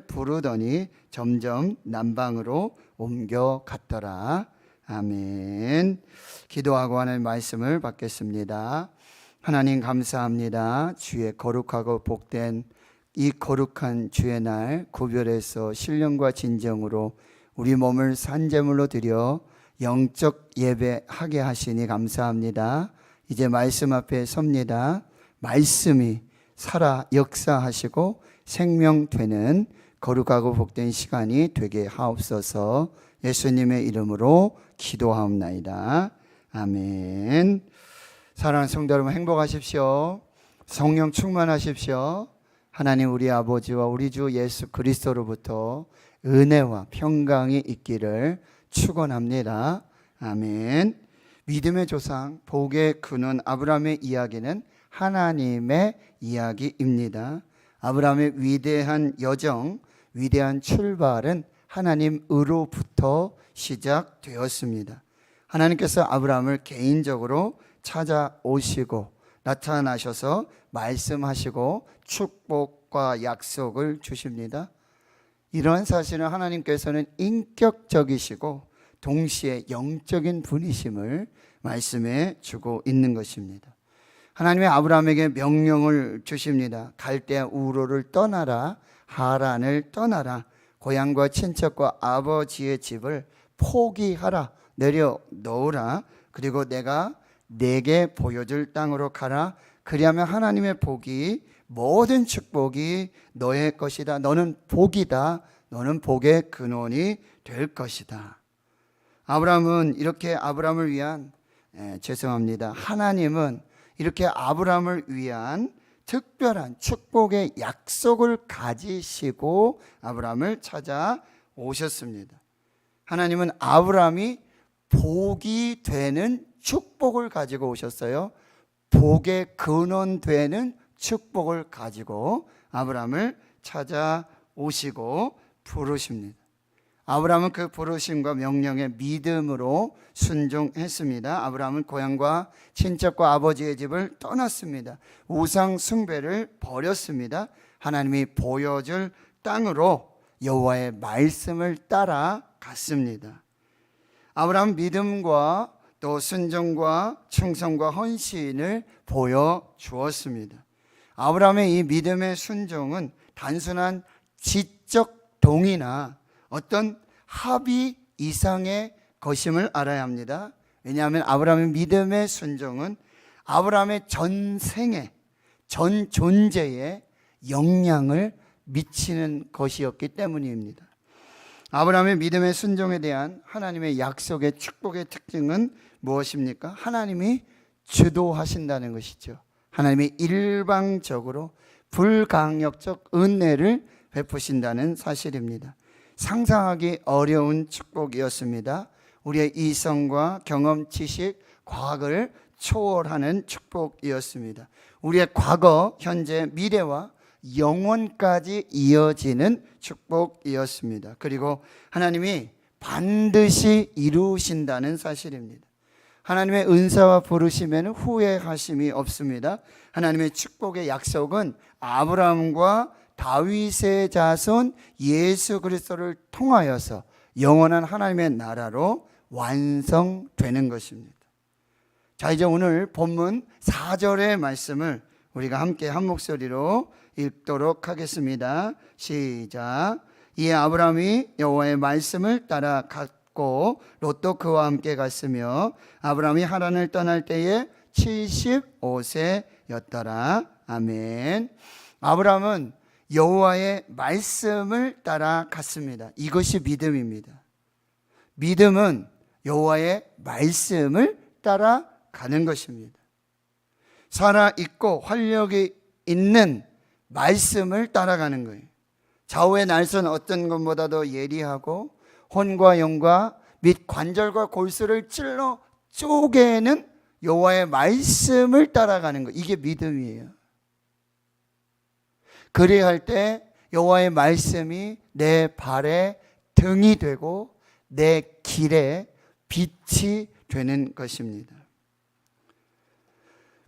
부르더니 점점 남방으로 옮겨갔더라. 아멘. 기도하고 하는 말씀을 받겠습니다. 하나님 감사합니다. 주의 거룩하고 복된 이 거룩한 주의 날 구별해서 신령과 진정으로 우리 몸을 산제물로 드려 영적 예배하게 하시니 감사합니다. 이제 말씀 앞에 섭니다. 말씀이 살아 역사하시고 생명되는 거룩하고 복된 시간이 되게 하옵소서. 예수님의 이름으로 기도하옵나이다. 아멘. 사랑하는 성도 여러분, 행복하십시오. 성령 충만하십시오. 하나님 우리 아버지와 우리 주 예수 그리스도로부터 은혜와 평강이 있기를 축원합니다. 아멘. 믿음의 조상, 복의 근원 아브라함의 이야기는 하나님의 이야기입니다. 아브라함의 위대한 여정, 위대한 출발은 하나님으로부터 시작되었습니다. 하나님께서 아브라함을 개인적으로 찾아오시고 나타나셔서 말씀하시고 축복과 약속을 주십니다. 이러한 사실은 하나님께서는 인격적이시고 동시에 영적인 분이심을 말씀해 주고 있는 것입니다. 하나님의 아브라함에게 명령을 주십니다. 갈대아 우르를 떠나라, 하란을 떠나라, 고향과 친척과 아버지의 집을 포기하라, 내려놓으라, 그리고 내가 내게 보여줄 땅으로 가라. 그리하면 하나님의 복이, 모든 축복이 너의 것이다. 너는 복이다. 너는 복의 근원이 될 것이다. 아브라함은 이렇게 아브라함을 위한 하나님은 이렇게 아브라함을 위한 특별한 축복의 약속을 가지시고 아브라함을 찾아오셨습니다. 하나님은 아브라함이 복이 되는 축복을 가지고 오셨어요. 복의 근원 되는 축복을 가지고 아브라함을 찾아오시고 부르십니다. 아브라함은 그 부르심과 명령에 믿음으로 순종했습니다. 아브라함은 고향과 친척과 아버지의 집을 떠났습니다. 우상 숭배를 버렸습니다. 하나님이 보여줄 땅으로 여호와의 말씀을 따라갔습니다. 아브라함은 믿음과 또 순종과 충성과 헌신을 보여주었습니다. 아브라함의 이 믿음의 순종은 단순한 지적 동의나 어떤 합의 이상의 것임을 알아야 합니다. 왜냐하면 아브라함의 믿음의 순종은 아브라함의 전생에, 전 존재에 영향을 미치는 것이었기 때문입니다. 아브라함의 믿음의 순종에 대한 하나님의 약속의 축복의 특징은 무엇입니까? 하나님이 주도하신다는 것이죠. 하나님이 일방적으로 불강력적 은혜를 베푸신다는 사실입니다. 상상하기 어려운 축복이었습니다. 우리의 이성과 경험, 지식, 과학을 초월하는 축복이었습니다. 우리의 과거, 현재, 미래와 영원까지 이어지는 축복이었습니다. 그리고 하나님이 반드시 이루신다는 사실입니다. 하나님의 은사와 부르심에는 후회하심이 없습니다. 하나님의 축복의 약속은 아브라함과 다윗의 자손 예수 그리스도를 통하여서 영원한 하나님의 나라로 완성되는 것입니다. 자, 이제 오늘 본문 4절의 말씀을 우리가 함께 한 목소리로 읽도록 하겠습니다. 시작. 이에 아브라함이 여호와의 말씀을 따라갔고 롯도 그와 함께 갔으며 아브라함이 하란을 떠날 때에 75세였더라. 아멘. 아브라함은 여호와의 말씀을 따라갔습니다. 이것이 믿음입니다. 믿음은 여호와의 말씀을 따라가는 것입니다. 살아있고 활력이 있는 말씀을 따라가는 거예요. 좌우의 날선 어떤 것보다도 예리하고 혼과 영과 및 관절과 골수를 찔러 쪼개는 여호와의 말씀을 따라가는 거, 이게 믿음이에요. 그래야 할 때 여호와의 말씀이 내 발에 등이 되고 내 길에 빛이 되는 것입니다.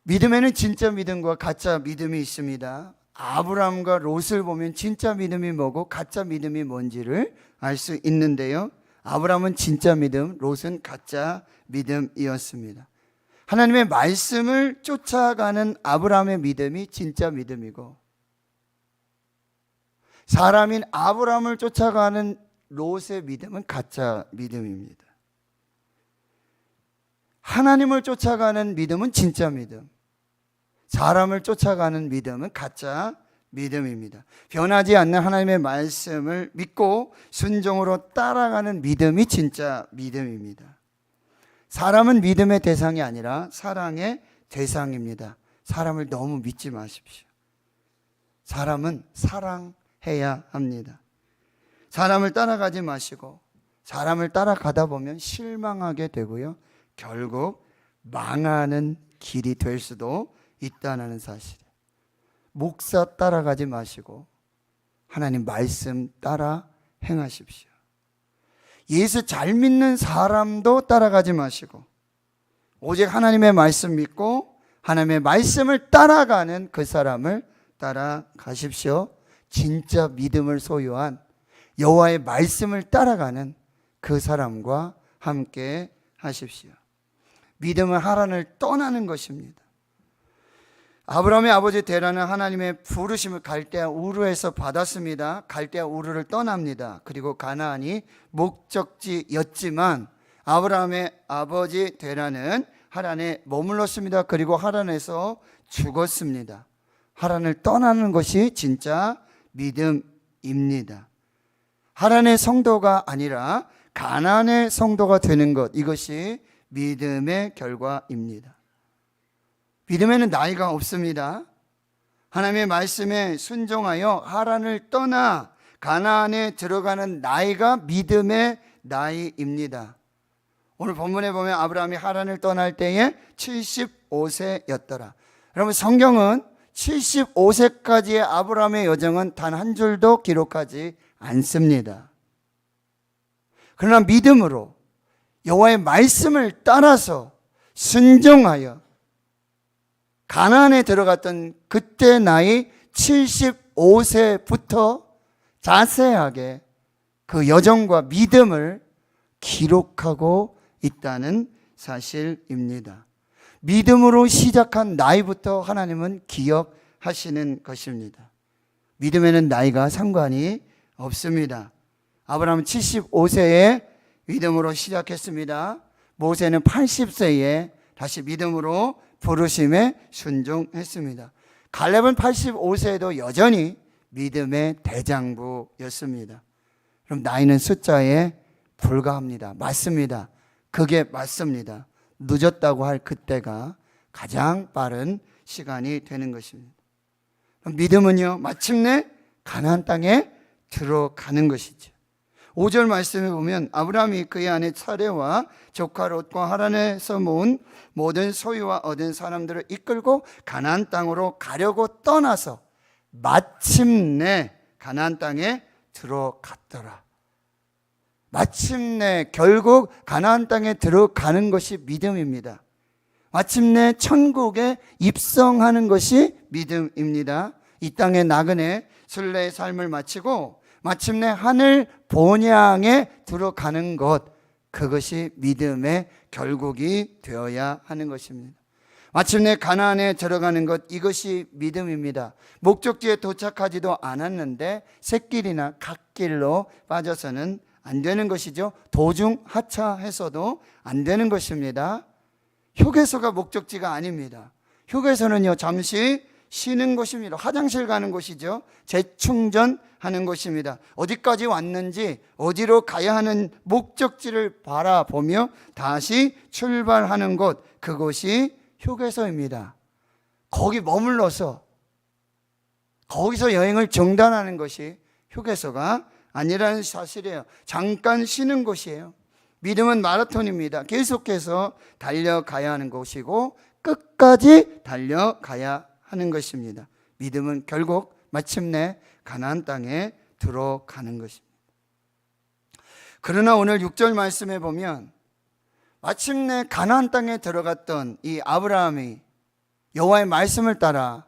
믿음에는 진짜 믿음과 가짜 믿음이 있습니다. 아브라함과 롯을 보면 진짜 믿음이 뭐고 가짜 믿음이 뭔지를 알 수 있는데요. 아브라함은 진짜 믿음, 롯은 가짜 믿음이었습니다. 하나님의 말씀을 쫓아가는 아브라함의 믿음이 진짜 믿음이고, 사람인 아브라함을 쫓아가는 롯의 믿음은 가짜 믿음입니다. 하나님을 쫓아가는 믿음은 진짜 믿음, 사람을 쫓아가는 믿음은 가짜 믿음입니다. 변하지 않는 하나님의 말씀을 믿고 순종으로 따라가는 믿음이 진짜 믿음입니다. 사람은 믿음의 대상이 아니라 사랑의 대상입니다. 사람을 너무 믿지 마십시오. 사람은 사랑해야 합니다. 사람을 따라가지 마시고, 사람을 따라가다 보면 실망하게 되고요, 결국 망하는 길이 될 수도 있다는 사실이에요. 목사 따라가지 마시고 하나님 말씀 따라 행하십시오. 예수 잘 믿는 사람도 따라가지 마시고 오직 하나님의 말씀 믿고 하나님의 말씀을 따라가는 그 사람을 따라가십시오. 진짜 믿음을 소유한 여호와의 말씀을 따라가는 그 사람과 함께 하십시오. 믿음은 하란을 떠나는 것입니다. 아브라함의 아버지 데라는 하나님의 부르심을 갈대아 우르에서 받았습니다. 갈대아 우르를 떠납니다. 그리고 가나안이 목적지였지만 아브라함의 아버지 데라는 하란에 머물렀습니다. 그리고 하란에서 죽었습니다. 하란을 떠나는 것이 진짜 믿음입니다. 하란의 성도가 아니라 가나안의 성도가 되는 것, 이것이 믿음의 결과입니다. 믿음에는 나이가 없습니다. 하나님의 말씀에 순종하여 하란을 떠나 가나안에 들어가는 나이가 믿음의 나이입니다. 오늘 본문에 보면 아브라함이 하란을 떠날 때에 75세였더라. 여러분, 성경은 75세까지의 아브라함의 여정은 단 한 줄도 기록하지 않습니다. 그러나 믿음으로 여호와의 말씀을 따라서 순종하여 가나안에 들어갔던 그때 나이 75세부터 자세하게 그 여정과 믿음을 기록하고 있다는 사실입니다. 믿음으로 시작한 나이부터 하나님은 기억하시는 것입니다. 믿음에는 나이가 상관이 없습니다. 아브라함은 75세에 믿음으로 시작했습니다. 모세는 80세에 다시 믿음으로 부르심에 순종했습니다. 갈렙은 85세에도 여전히 믿음의 대장부였습니다. 그럼 나이는 숫자에 불과합니다. 맞습니다. 그게 맞습니다. 늦었다고 할 그때가 가장 빠른 시간이 되는 것입니다. 믿음은요, 마침내 가나안 땅에 들어가는 것이죠. 5절 말씀에 보면 아브라함이 그의 아내 사레와 조카 롯과 하란에서 모은 모든 소유와 얻은 사람들을 이끌고 가나안 땅으로 가려고 떠나서 마침내 가나안 땅에 들어갔더라. 마침내 결국 가나안 땅에 들어가는 것이 믿음입니다. 마침내 천국에 입성하는 것이 믿음입니다. 이 땅의 나그네 순례의 삶을 마치고 마침내 하늘 본향에 들어가는 것, 그것이 믿음의 결국이 되어야 하는 것입니다. 마침내 가나안에 들어가는 것, 이것이 믿음입니다. 목적지에 도착하지도 않았는데 샛길이나 갓길로 빠져서는 안 되는 것이죠. 도중 하차해서도 안 되는 것입니다. 휴게소가 목적지가 아닙니다. 휴게소는요, 잠시 쉬는 곳입니다. 화장실 가는 곳이죠. 재충전하는 곳입니다. 어디까지 왔는지, 어디로 가야 하는 목적지를 바라보며 다시 출발하는 곳, 그곳이 휴게소입니다. 거기 머물러서 거기서 여행을 중단하는 것이 휴게소가 아니라는 사실이에요. 잠깐 쉬는 곳이에요. 믿음은 마라톤입니다. 계속해서 달려가야 하는 곳이고 끝까지 달려가야 하는 것입니다. 믿음은 결국 마침내 가나안 땅에 들어가는 것입니다. 그러나 오늘 6절 말씀에 보면 마침내 가나안 땅에 들어갔던 이 아브라함이 여호와의 말씀을 따라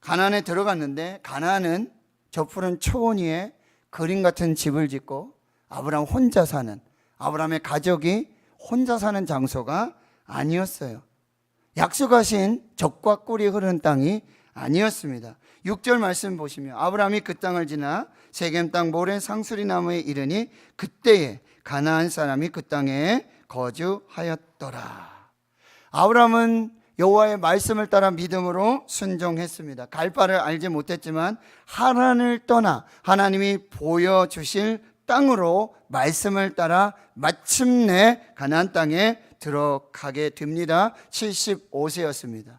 가나안에 들어갔는데 가나안은 저 푸른 초원 위에 그림 같은 집을 짓고 아브라함 혼자 사는, 아브라함의 가족이 혼자 사는 장소가 아니었어요. 약속하신 젖과 꿀이 흐르는 땅이 아니었습니다. 6절 말씀 보시면 아브라함이 그 땅을 지나 세겜 땅 모래 상수리 나무에 이르니 그때에 가나안 사람이 그 땅에 거주하였더라. 아브라함은 여호와의 말씀을 따라 믿음으로 순종했습니다. 갈 바를 알지 못했지만 하란을 떠나 하나님이 보여주실 땅으로 말씀을 따라 마침내 가나안 땅에 들어가게 됩니다. 75세였습니다.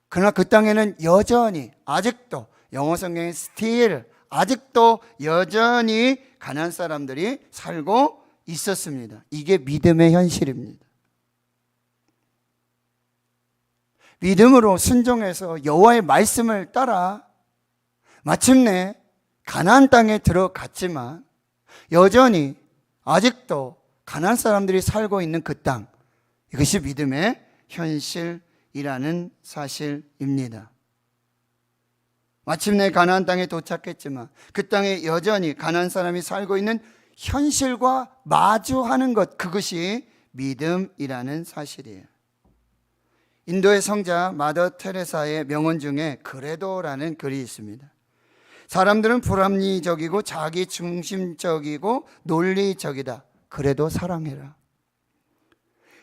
그러나 그 땅에는 여전히 아직도 영어 성경에 still 아직도 여전히 가나안 사람들이 살고 있었습니다. 이게 믿음의 현실입니다. 믿음으로 순종해서 여호와의 말씀을 따라 마침내 가나안 땅에 들어갔지만 여전히 아직도 가나안 사람들이 살고 있는 그 땅, 이것이 믿음의 현실이라는 사실입니다. 마침내 가나안 땅에 도착했지만 그 땅에 여전히 가나안 사람이 살고 있는 현실과 마주하는 것, 그것이 믿음이라는 사실이에요. 인도의 성자 마더 테레사의 명언 중에 그래도라는 글이 있습니다. 사람들은 불합리적이고 자기중심적이고 논리적이다. 그래도 사랑해라.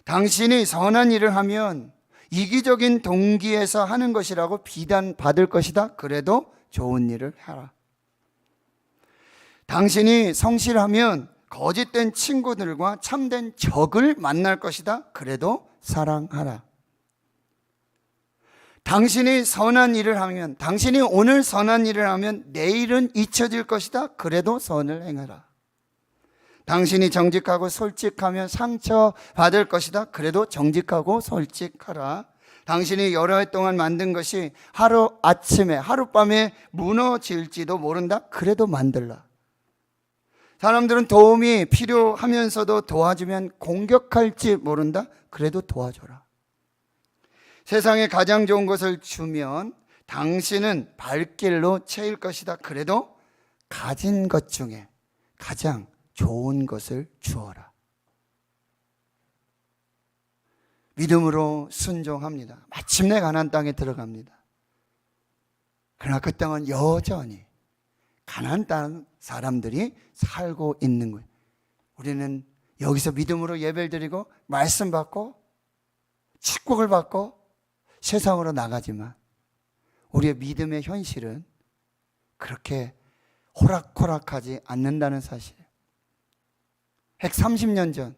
당신이 선한 일을 하면 이기적인 동기에서 하는 것이라고 비난받을 것이다. 그래도 좋은 일을 하라. 당신이 성실하면 거짓된 친구들과 참된 적을 만날 것이다. 그래도 사랑하라. 당신이 선한 일을 하면, 당신이 오늘 선한 일을 하면 내일은 잊혀질 것이다. 그래도 선을 행하라. 당신이 정직하고 솔직하면 상처받을 것이다. 그래도 정직하고 솔직하라. 당신이 여러 해 동안 만든 것이 하루아침에 하룻밤에 무너질지도 모른다. 그래도 만들라. 사람들은 도움이 필요하면서도 도와주면 공격할지 모른다. 그래도 도와줘라. 세상에 가장 좋은 것을 주면 당신은 발길로 채일 것이다. 그래도 가진 것 중에 가장 좋은 것을 주어라. 믿음으로 순종합니다. 마침내 가나안 땅에 들어갑니다. 그러나 그 땅은 여전히 가나안 땅 사람들이 살고 있는 거예요. 우리는 여기서 믿음으로 예배를 드리고 말씀 받고 축복을 받고 세상으로 나가지만 우리의 믿음의 현실은 그렇게 호락호락하지 않는다는 사실. 130년 전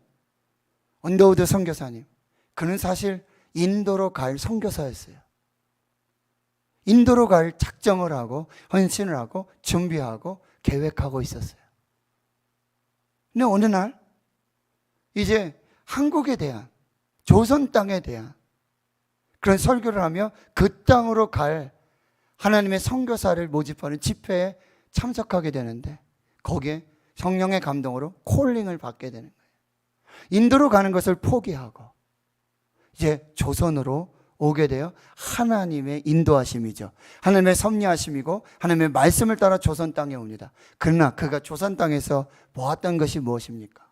언더우드 선교사님, 그는 사실 인도로 갈 선교사였어요. 인도로 갈 작정을 하고 헌신을 하고 준비하고 계획하고 있었어요. 근데 어느 날 이제 한국에 대한, 조선 땅에 대한 그런 설교를 하며 그 땅으로 갈 하나님의 선교사를 모집하는 집회에 참석하게 되는데 거기에 성령의 감동으로 콜링을 받게 되는 거예요. 인도로 가는 것을 포기하고 이제 조선으로 오게 되어 하나님의 인도하심이죠. 하나님의 섭리하심이고 하나님의 말씀을 따라 조선 땅에 옵니다. 그러나 그가 조선 땅에서 보았던 것이 무엇입니까?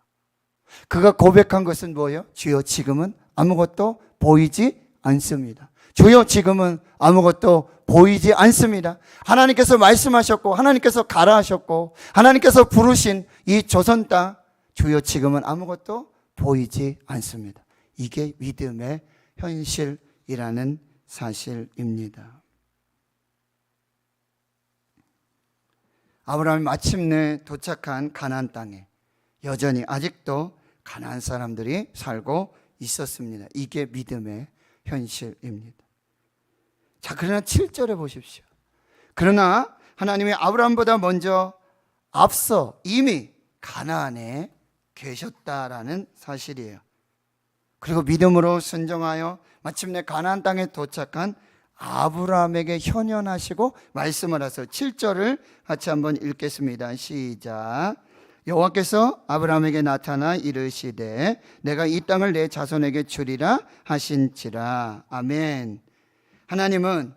그가 고백한 것은 뭐예요? 주여 지금은 아무것도 보이지 않습니다. 주여 지금은 아무것도 보이지 않습니다. 하나님께서 말씀하셨고 하나님께서 가라 하셨고 하나님께서 부르신 이 조선 땅, 주여 지금은 아무것도 보이지 않습니다. 이게 믿음의 현실이라는 사실입니다. 아브라함이 마침내 도착한 가나안 땅에 여전히 아직도 가나안 사람들이 살고 있었습니다. 이게 믿음의 현실입니다. 자, 그러나 7절에 보십시오. 그러나 하나님이 아브라함보다 먼저 앞서 이미 가나안에 계셨다라는 사실이에요. 그리고 믿음으로 순종하여 마침내 가나안 땅에 도착한 아브라함에게 현현하시고 말씀을 하셔서 7절을 같이 한번 읽겠습니다. 시작. 여호와께서 아브라함에게 나타나 이르시되 내가 이 땅을 내 자손에게 주리라 하신지라. 아멘. 하나님은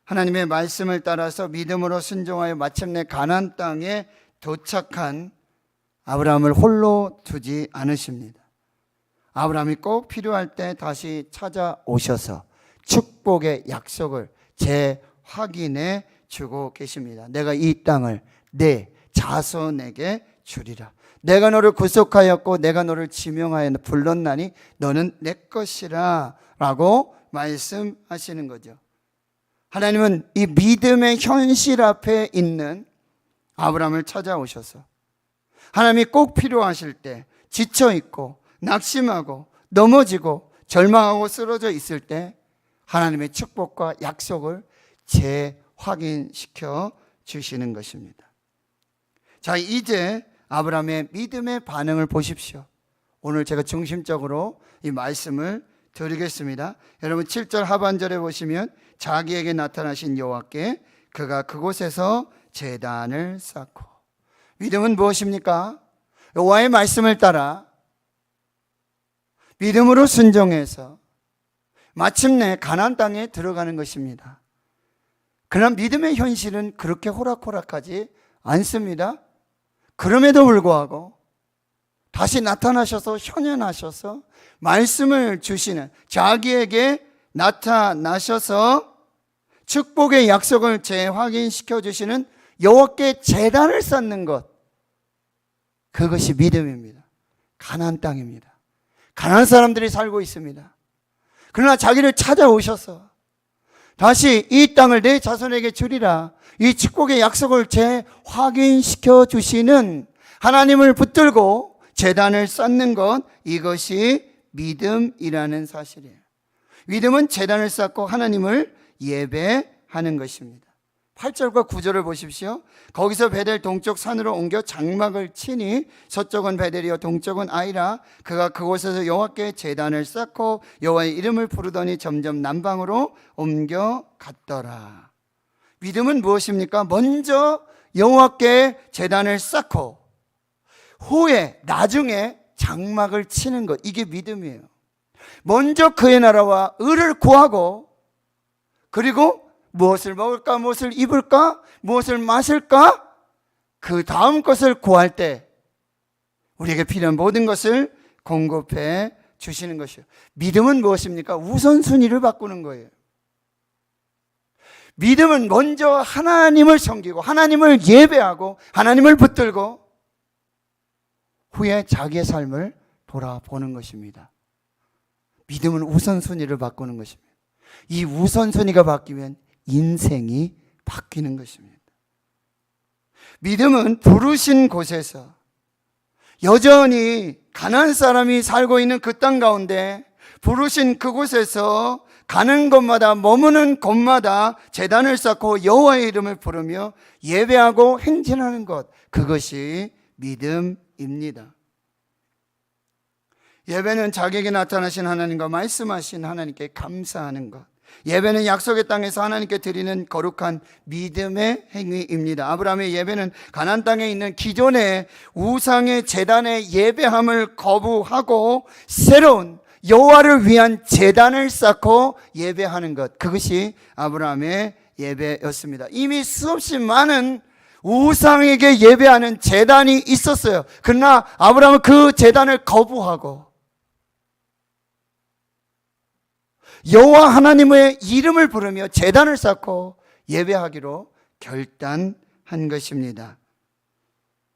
하나님의 말씀을 따라서 믿음으로 순종하여 마침내 가나안 땅에 도착한 아브라함을 홀로 두지 않으십니다. 아브라함이 꼭 필요할 때 다시 찾아오셔서 축복의 약속을 재확인해 주고 계십니다. 내가 이 땅을 내 자손에게 주리라. 내가 너를 구속하였고 내가 너를 지명하여 불렀나니 너는 내 것이라 라고 말씀하시는 거죠. 하나님은 이 믿음의 현실 앞에 있는 아브라함을 찾아오셔서 하나님이 꼭 필요하실 때 지쳐있고 낙심하고 넘어지고 절망하고 쓰러져 있을 때 하나님의 축복과 약속을 재확인시켜 주시는 것입니다. 자, 이제 아브라함의 믿음의 반응을 보십시오. 오늘 제가 중심적으로 이 말씀을 드리겠습니다. 여러분 7절 하반절에 보시면 자기에게 나타나신 여호와께 그가 그곳에서 제단을 쌓고, 믿음은 무엇입니까? 여호와의 말씀을 따라 믿음으로 순종해서 마침내 가나안 땅에 들어가는 것입니다. 그러나 믿음의 현실은 그렇게 호락호락하지 않습니다. 그럼에도 불구하고 다시 나타나셔서 현현하셔서 말씀을 주시는, 자기에게 나타나셔서 축복의 약속을 재확인시켜 주시는 여호와께 제단을 쌓는 것, 그것이 믿음입니다. 가나안 땅입니다. 가나안 사람들이 살고 있습니다. 그러나 자기를 찾아오셔서 다시 이 땅을 내 자손에게 주리라, 이 축복의 약속을 재확인시켜 주시는 하나님을 붙들고 제단을 쌓는 것, 이것이 믿음이라는 사실이에요. 믿음은 제단을 쌓고 하나님을 예배하는 것입니다. 8절과 9절을 보십시오. 거기서 베델 동쪽 산으로 옮겨 장막을 치니 서쪽은 베델이요 동쪽은 아이라. 그가 그곳에서 여호와께 제단을 쌓고 여호와의 이름을 부르더니 점점 남방으로 옮겨갔더라. 믿음은 무엇입니까? 먼저 여호와께 제단을 쌓고 후에 나중에 장막을 치는 것, 이게 믿음이에요. 먼저 그의 나라와 의를 구하고, 그리고 무엇을 먹을까, 무엇을 입을까, 무엇을 마실까, 그 다음 것을 구할 때 우리에게 필요한 모든 것을 공급해 주시는 것이요. 믿음은 무엇입니까? 우선순위를 바꾸는 거예요. 믿음은 먼저 하나님을 섬기고 하나님을 예배하고 하나님을 붙들고 후에 자기의 삶을 돌아보는 것입니다. 믿음은 우선순위를 바꾸는 것입니다. 이 우선순위가 바뀌면 인생이 바뀌는 것입니다. 믿음은 부르신 곳에서 여전히 가나안 사람이 살고 있는 그 땅 가운데 부르신 그곳에서 가는 곳마다 머무는 곳마다 제단을 쌓고 여호와의 이름을 부르며 예배하고 행진하는 것, 그것이 믿음입니다. 예배는 자기에게 나타나신 하나님과 말씀하신 하나님께 감사하는 것, 예배는 약속의 땅에서 하나님께 드리는 거룩한 믿음의 행위입니다. 아브라함의 예배는 가나안 땅에 있는 기존의 우상의 제단의 예배함을 거부하고 새로운 여호와를 위한 제단을 쌓고 예배하는 것, 그것이 아브라함의 예배였습니다. 이미 수없이 많은 우상에게 예배하는 제단이 있었어요. 그러나 아브라함은 그 제단을 거부하고 여호와 하나님의 이름을 부르며 제단을 쌓고 예배하기로 결단한 것입니다.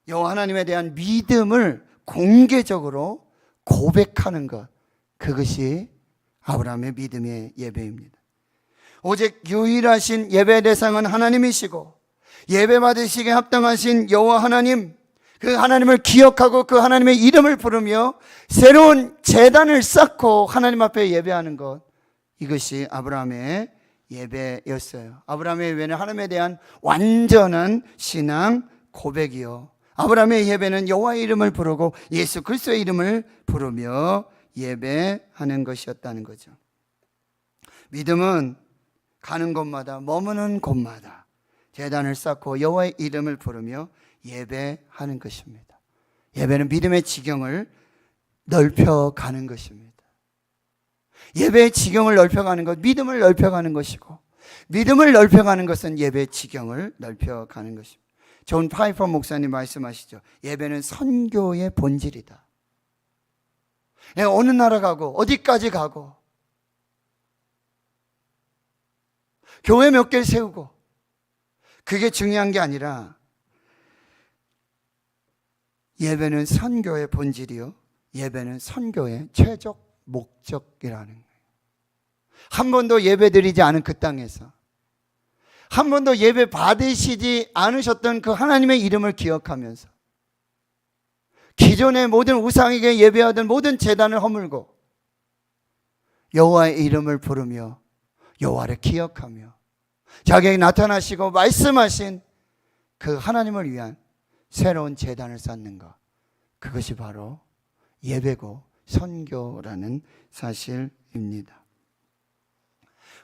여호와 하나님에 대한 믿음을 공개적으로 고백하는 것, 그것이 아브라함의 믿음의 예배입니다. 오직 유일하신 예배 대상은 하나님이시고 예배 받으시기에 합당하신 여호와 하나님, 그 하나님을 기억하고 그 하나님의 이름을 부르며 새로운 제단을 쌓고 하나님 앞에 예배하는 것, 이것이 아브라함의 예배였어요. 아브라함의 예배는 하나님에 대한 완전한 신앙 고백이요, 아브라함의 예배는 여호와의 이름을 부르고 예수 그리스도의 이름을 부르며 예배하는 것이었다는 거죠. 믿음은 가는 곳마다 머무는 곳마다 제단을 쌓고 여호와의 이름을 부르며 예배하는 것입니다. 예배는 믿음의 지경을 넓혀가는 것입니다. 예배의 지경을 넓혀가는 것, 믿음을 넓혀가는 것이고 믿음을 넓혀가는 것은 예배 지경을 넓혀가는 것입니다. 존 파이퍼 목사님 말씀하시죠. 예배는 선교의 본질이다. 어느 나라 가고 어디까지 가고 교회 몇 개를 세우고 그게 중요한 게 아니라 예배는 선교의 본질이요, 예배는 선교의 최적 목적이라는 거예요. 한 번도 예배 드리지 않은 그 땅에서, 한 번도 예배 받으시지 않으셨던 그 하나님의 이름을 기억하면서 기존의 모든 우상에게 예배하던 모든 제단을 허물고 여호와의 이름을 부르며 여호와를 기억하며 자기에게 나타나시고 말씀하신 그 하나님을 위한 새로운 제단을 쌓는 것, 그것이 바로 예배고 선교라는 사실입니다.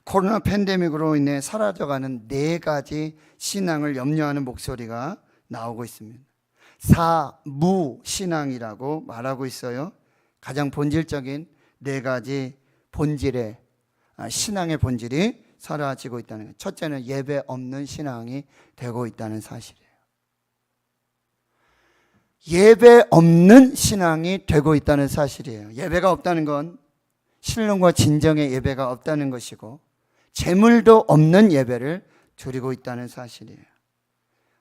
코로나 팬데믹으로 인해 사라져가는 4가지 신앙을 염려하는 목소리가 나오고 있습니다. 사무신앙이라고 말하고 있어요. 가장 본질적인 4가지 본질의 신앙의 본질이 사라지고 있다는 거예요. 첫째는 예배 없는 신앙이 되고 있다는 사실이에요. 예배 없는 신앙이 되고 있다는 사실이에요. 예배가 없다는 건 신령과 진정의 예배가 없다는 것이고 재물도 없는 예배를 드리고 있다는 사실이에요.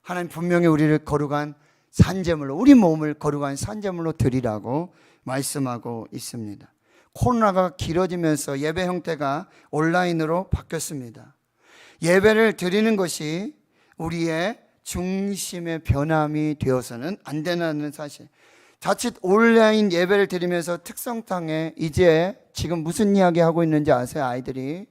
하나님 분명히 우리를 거룩한 산제물로, 우리 몸을 거룩한 산제물로 드리라고 말씀하고 있습니다. 코로나가 길어지면서 예배 형태가 온라인으로 바뀌었습니다. 예배를 드리는 것이 우리의 중심의 변함이 되어서는 안 된다는 사실. 자칫 온라인 예배를 드리면서 특성탕에 이제 지금 무슨 이야기 하고 있는지 아세요? 아이들이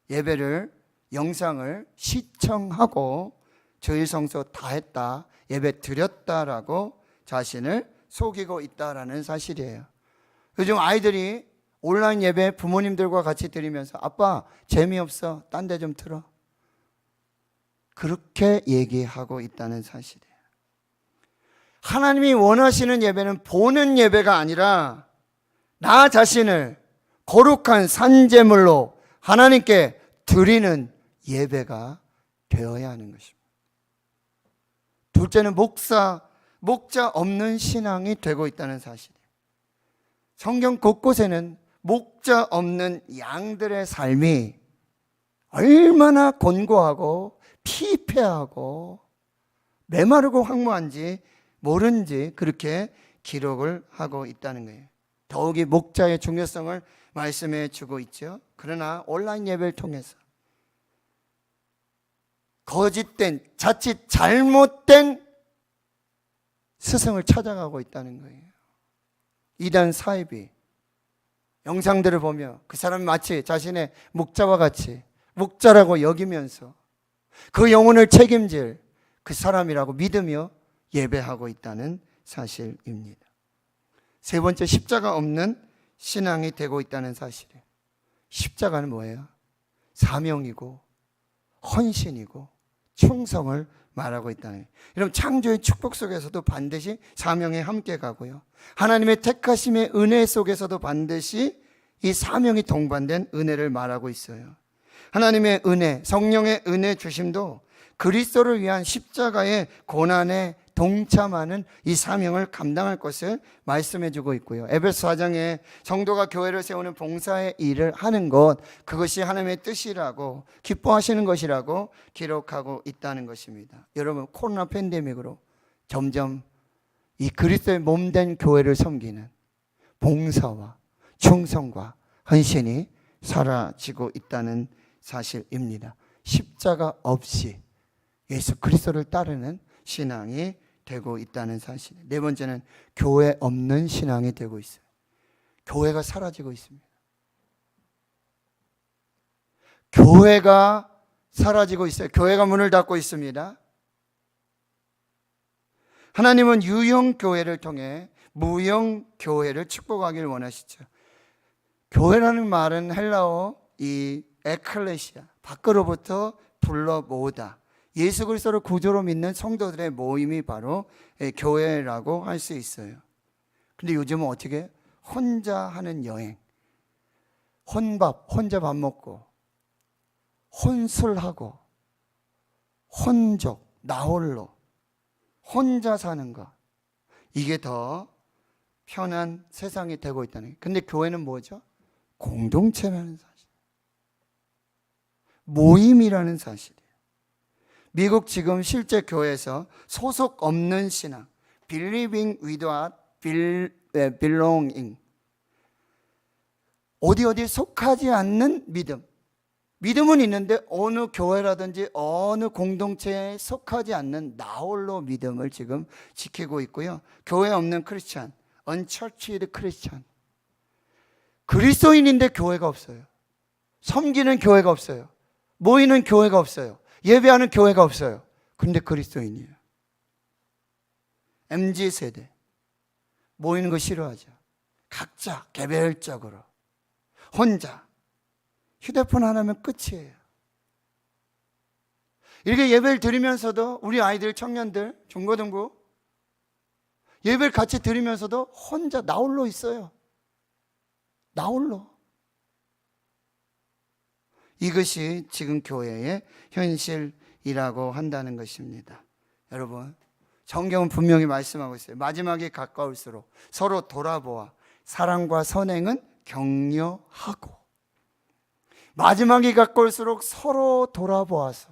예배를, 영상을 시청하고 저희 성소 다 했다, 예배 드렸다라고 자신을 속이고 있다라는 사실이에요. 요즘 아이들이 온라인 예배 부모님들과 같이 드리면서 아빠 재미없어, 딴 데 좀 틀어, 그렇게 얘기하고 있다는 사실이에요. 하나님이 원하시는 예배는 보는 예배가 아니라 나 자신을 거룩한 산제물로 하나님께 드리는 예배가 되어야 하는 것입니다. 둘째는 목자 없는 신앙이 되고 있다는 사실이에요. 성경 곳곳에는 목자 없는 양들의 삶이 얼마나 곤고하고 피폐하고 메마르고 황무한지 모른지 그렇게 기록을 하고 있다는 거예요. 더욱이 목자의 중요성을 말씀해 주고 있죠. 그러나 온라인 예배를 통해서 거짓된, 자칫 잘못된 스승을 찾아가고 있다는 거예요. 이단 사이비 영상들을 보며 그 사람이 마치 자신의 목자와 같이 목자라고 여기면서 그 영혼을 책임질 그 사람이라고 믿으며 예배하고 있다는 사실입니다. 세 번째, 십자가 없는 신앙이 되고 있다는 사실이에요. 십자가는 뭐예요? 사명이고 헌신이고 충성을 말하고 있다는 거예요. 여러분, 창조의 축복 속에서도 반드시 사명에 함께 가고요, 하나님의 택하심의 은혜 속에서도 반드시 이 사명이 동반된 은혜를 말하고 있어요. 하나님의 은혜, 성령의 은혜 주심도 그리스도를 위한 십자가의 고난에 동참하는 이 사명을 감당할 것을 말씀해 주고 있고요. 에베소 4장에 성도가 교회를 세우는 봉사의 일을 하는 것, 그것이 하나님의 뜻이라고, 기뻐하시는 것이라고 기록하고 있다는 것입니다. 여러분, 코로나 팬데믹으로 점점 이 그리스도의 몸된 교회를 섬기는 봉사와 충성과 헌신이 사라지고 있다는 사실입니다. 십자가 없이 예수 그리스도를 따르는 신앙이 되고 있다는 사실. 네 번째는 교회 없는 신앙이 되고 있어요. 교회가 사라지고 있습니다. 교회가 사라지고 있어요. 교회가 문을 닫고 있습니다. 하나님은 유형교회를 통해 무형교회를 축복하기를 원하시죠. 교회라는 말은 헬라어 이 에클레시아, 밖으로부터 불러 모으다, 예수 그리스도를 구주로 믿는 성도들의 모임이 바로 교회라고 할 수 있어요. 근데 요즘은 어떻게 혼자 하는 여행, 혼자 밥 먹고 혼술하고 혼족, 나홀로 혼자 사는 것, 이게 더 편한 세상이 되고 있다는 거예요. 근데 교회는 뭐죠? 공동체라는 사실, 모임이라는 사실이에요. 미국 지금 실제 교회에서 소속 없는 신앙, believing without belonging, 어디 속하지 않는 믿음. 믿음은 있는데 어느 교회라든지 어느 공동체에 속하지 않는 나홀로 믿음을 지금 지키고 있고요. 교회 없는 크리스찬, unchurched 크리스찬, 그리스도인인데 교회가 없어요. 섬기는 교회가 없어요. 모이는 교회가 없어요. 예배하는 교회가 없어요. 근데 그리스도인이에요. MZ세대 모이는 거 싫어하죠. 각자 개별적으로 혼자 휴대폰 하나면 끝이에요. 이렇게 예배를 드리면서도 우리 아이들, 청년들, 중고등부 예배를 같이 드리면서도 혼자 나홀로 있어요. 나홀로. 이것이 지금 교회의 현실이라고 한다는 것입니다. 여러분, 성경은 분명히 말씀하고 있어요. 마지막에 가까울수록 서로 돌아보아 사랑과 선행은 격려하고, 마지막이 가까울수록 서로 돌아보아서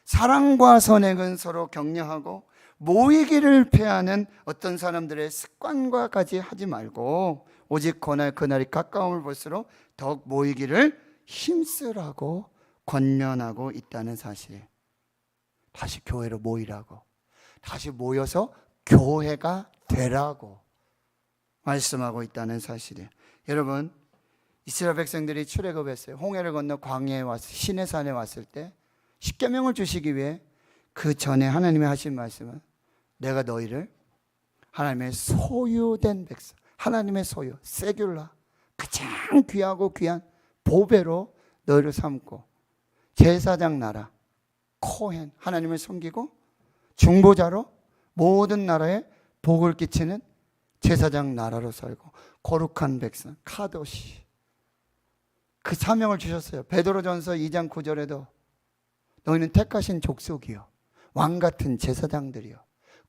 사랑과 선행은 서로 격려하고, 모이기를 패하는 어떤 사람들의 습관과까지 하지 말고 오직 그날이 가까움을 볼수록 더욱 모이기를 힘쓰라고 권면하고 있다는 사실. 다시 교회로 모이라고, 다시 모여서 교회가 되라고 말씀하고 있다는 사실이에요. 여러분, 이스라엘 백성들이 출애굽했어요. 홍해를 건너 광야에 왔을, 시내산에 왔을 때 십계명을 주시기 위해 그 전에 하나님이 하신 말씀은 내가 너희를 하나님의 소유된 백성, 하나님의 소유, 세귤라, 가장 귀하고 귀한 보배로 너희를 삼고 제사장 나라, 코헨, 하나님을 섬기고 중보자로 모든 나라에 복을 끼치는 제사장 나라로 살고 거룩한 백성, 카도시, 그 사명을 주셨어요. 베드로전서 2장 9절에도 너희는 택하신 족속이요, 왕같은 제사장들이요,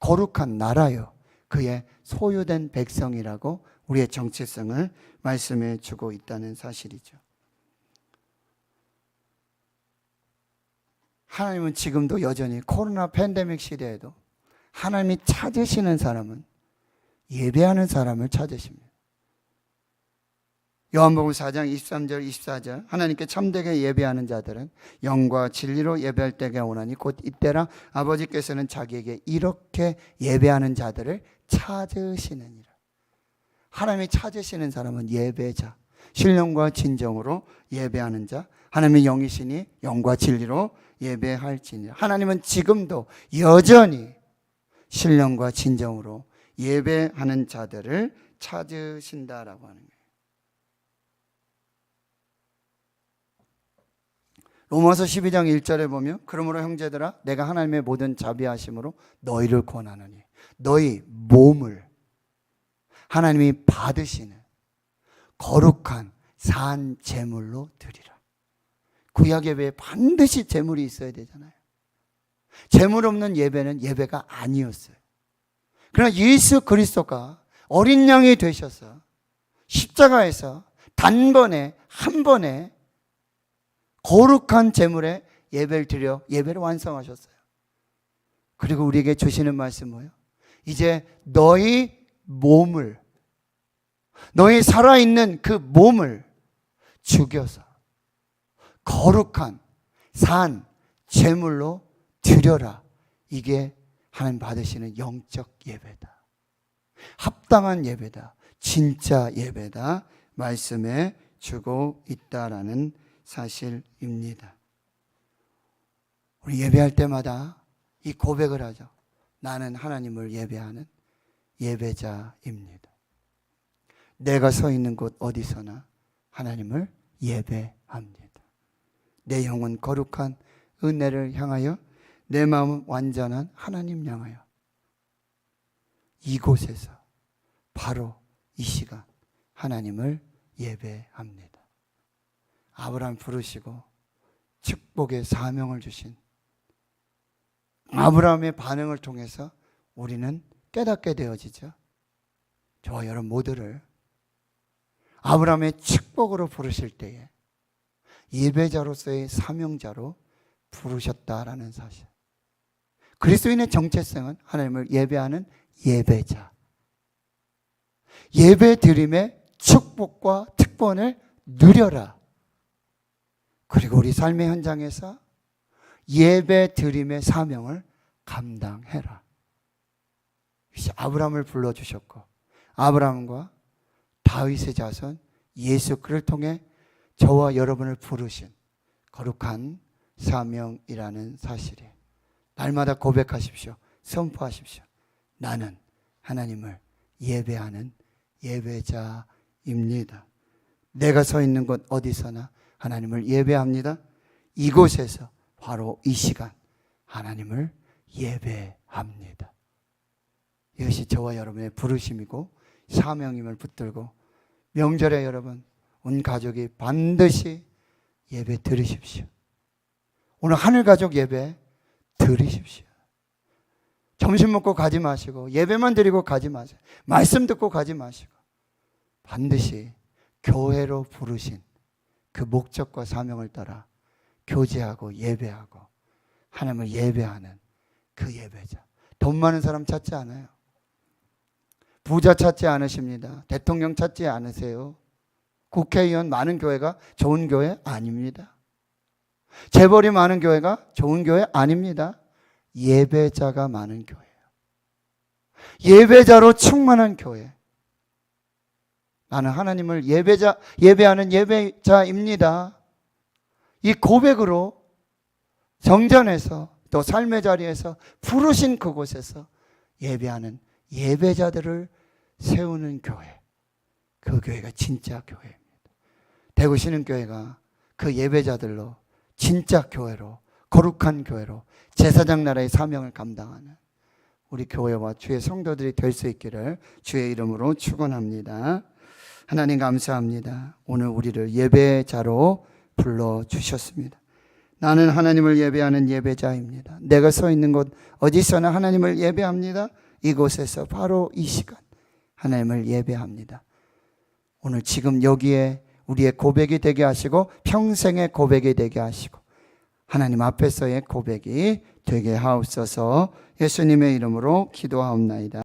거룩한 나라요, 그의 소유된 백성이라고 우리의 정체성을 말씀해 주고 있다는 사실이죠. 하나님은 지금도 여전히 코로나 팬데믹 시대에도 하나님이 찾으시는 사람은 예배하는 사람을 찾으십니다. 요한복음 4장 23절 24절, 하나님께 참되게 예배하는 자들은 영과 진리로 예배할 때가 오나니 곧 이때라 아버지께서는 자기에게 이렇게 예배하는 자들을 찾으시느니라. 하나님이 찾으시는 사람은 예배자, 신령과 진정으로 예배하는 자, 하나님의 영이시니 영과 진리로 예배할지니라. 하나님은 지금도 여전히 신령과 진정으로 예배하는 자들을 찾으신다라고 하는 거예요. 로마서 12장 1절에 보면 그러므로 형제들아 내가 하나님의 모든 자비하심으로 너희를 권하노니 너희 몸을 하나님이 받으시는 거룩한 산 제물로 드리라. 구약 예배에 반드시 제물이 있어야 되잖아요. 제물 없는 예배는 예배가 아니었어요. 그러나 예수 그리스도가 어린 양이 되셔서 십자가에서 단번에 한 번에 거룩한 제물에 예배를 드려 예배를 완성하셨어요. 그리고 우리에게 주시는 말씀 뭐예요? 이제 너희 몸을, 너희 살아있는 그 몸을 죽여서 거룩한 산 제물로 드려라. 이게 하나님 받으시는 영적 예배다, 합당한 예배다, 진짜 예배다 말씀해 주고 있다라는 사실입니다. 우리 예배할 때마다 이 고백을 하죠. 나는 하나님을 예배하는 예배자입니다. 내가 서 있는 곳 어디서나 하나님을 예배합니다. 내 영은 거룩한 은혜를 향하여, 내 마음은 완전한 하나님 향하여 이곳에서 바로 이 시간 하나님을 예배합니다. 아브라함 부르시고 축복의 사명을 주신 아브라함의 반응을 통해서 우리는 깨닫게 되어지죠. 저와 여러분 모두를 아브라함의 축복으로 부르실 때에 예배자로서의 사명자로 부르셨다라는 사실. 그리스도인의 정체성은 하나님을 예배하는 예배자. 예배 드림의 축복과 특권을 누려라. 그리고 우리 삶의 현장에서 예배 드림의 사명을 감당해라. 아브라함을 불러주셨고 아브라함과 다윗의 자손 예수 그를 통해 저와 여러분을 부르신 거룩한 사명이라는 사실이에요. 날마다 고백하십시오. 선포하십시오. 나는 하나님을 예배하는 예배자입니다. 내가 서 있는 곳 어디서나 하나님을 예배합니다. 이곳에서 바로 이 시간 하나님을 예배합니다. 이것이 저와 여러분의 부르심이고 사명임을 붙들고 명절에 여러분 온 가족이 반드시 예배 드리십시오. 오늘 하늘가족 예배 드리십시오. 점심 먹고 가지 마시고 예배만 드리고 가지 마세요. 말씀 듣고 가지 마시고 반드시 교회로 부르신 그 목적과 사명을 따라 교제하고 예배하고 하나님을 예배하는 그 예배자. 돈 많은 사람 찾지 않아요. 부자 찾지 않으십니다. 대통령 찾지 않으세요. 국회의원 많은 교회가 좋은 교회 아닙니다. 재벌이 많은 교회가 좋은 교회 아닙니다. 예배자가 많은 교회예요. 예배자로 충만한 교회. 나는 하나님을 예배하는 예배자입니다. 이 고백으로 정전에서 또 삶의 자리에서 부르신 그곳에서 예배하는 예배자들을 세우는 교회. 그 교회가 진짜 교회입니다. 대구 신흥교회가 그 예배자들로 진짜 교회로 거룩한 교회로 제사장 나라의 사명을 감당하는 우리 교회와 주의 성도들이 될 수 있기를 주의 이름으로 축원합니다. 하나님 감사합니다. 오늘 우리를 예배자로 불러주셨습니다. 나는 하나님을 예배하는 예배자입니다. 내가 서 있는 곳 어디서나 하나님을 예배합니다. 이곳에서 바로 이 시간 하나님을 예배합니다. 오늘 지금 여기에 우리의 고백이 되게 하시고 평생의 고백이 되게 하시고 하나님 앞에서의 고백이 되게 하옵소서. 예수님의 이름으로 기도하옵나이다.